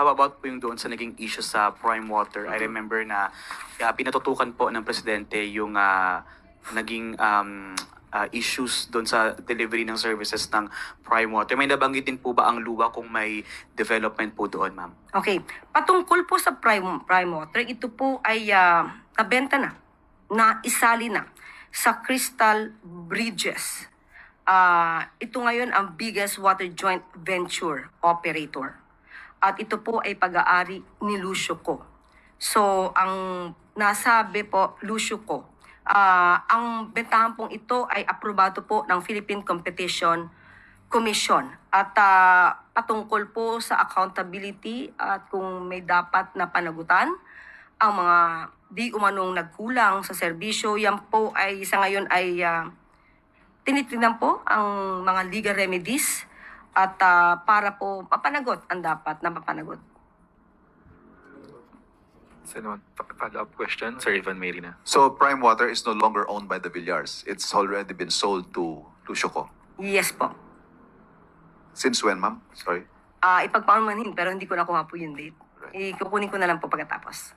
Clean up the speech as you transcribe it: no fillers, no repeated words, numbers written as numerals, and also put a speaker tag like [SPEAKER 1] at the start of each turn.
[SPEAKER 1] How about po yung doon sa naging issue sa Prime Water? I remember na pinatutukan po ng presidente yung naging issues doon sa delivery ng services ng Prime Water. May nabanggit din po ba ang luwa kung may development po doon, ma'am?
[SPEAKER 2] Okay. Patungkol po sa Prime Water, ito po ay nabenta na isali na sa Crystal Bridges. Ito ngayon ang biggest water joint venture operator. At ito po ay pag-aari ni Lucio Co. So, ang nasabi po, Lucio Co, ang bentahan pong ito ay aprobado po ng Philippine Competition Commission. At patungkol po sa accountability at kung may dapat na panagutan, ang mga di umanong nagkulang sa serbisyo, yan po ay sa ngayon ay tinitingnan po ang mga legal remedies at para po mapanagot ang dapat na mapanagot.
[SPEAKER 3] Follow-up question, Sir Ivan Marina.
[SPEAKER 4] So Prime Water is no longer owned by the Villars. It's already been sold to Shoco.
[SPEAKER 2] Yes po.
[SPEAKER 4] Since when, ma'am? Sorry.
[SPEAKER 2] Ipagpamanhin pero hindi ko nakuha po yung date. Ikukunin ko na lang po pagkatapos.